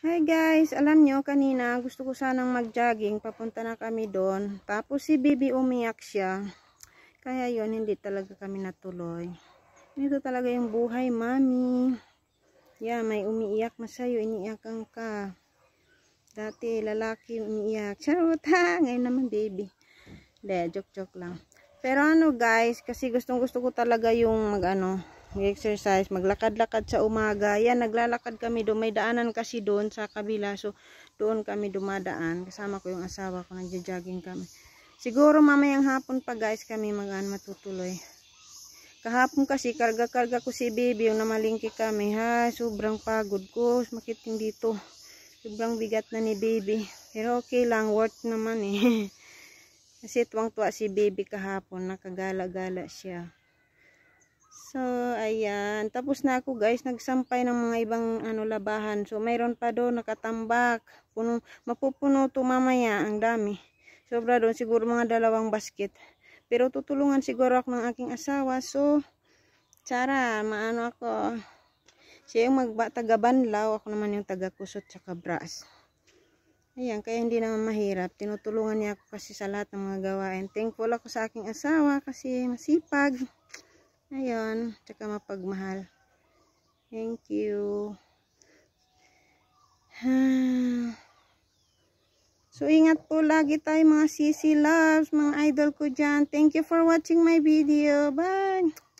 Hi guys, alam nyo kanina gusto ko sanang mag-jogging, papunta na kami doon. Tapos si Bibi umiyak siya. Kaya yon hindi talaga kami natuloy. Ito talaga yung buhay, mami. Yeah, may umiiyak na sa'yo, iniiyakan ka. Dati lalaki umiiyak. Charot ha, ngayon naman baby. Hindi, joke lang. Pero ano guys, kasi gustong gusto ko talaga yung mag-exercise, maglakad-lakad sa umaga. Yan, naglalakad kami doon. May daanan kasi doon sa kabila. So, doon kami dumadaan. Kasama ko yung asawa ko. Nagja-jogging kami. Siguro mamayang hapon pa guys kami matutuloy. Kahapon kasi karga-karga ko si baby. Yung namalingki kami. Ha, sobrang pagod ko. Makiting dito. Sobrang bigat na ni baby. Pero okay lang. Worth naman eh. Kasi tuwang-tuwa si baby kahapon. Nakagala-gala siya. So, ayan. Tapos na ako guys. Nagsampay ng mga ibang labahan. So, mayroon pa doon nakatambak. Mapupuno to mamaya. Ang dami. Sobra doon. Siguro mga 2 basket. Pero tutulungan siguro ako ng aking asawa. So, tsara. Maano ako. Siya yung taga-banlaw. Ako naman yung taga-kusot tsaka brass. Ayan. Kaya hindi naman mahirap. Tinutulungan niya ako kasi sa lahat ng mga gawain. Thankful ako sa aking asawa kasi masipag. Ayun, tsaka mapagmahal. Thank you. So, ingat po lagi tayo mga sisi loves, mga idol ko dyan. Thank you for watching my video. Bye!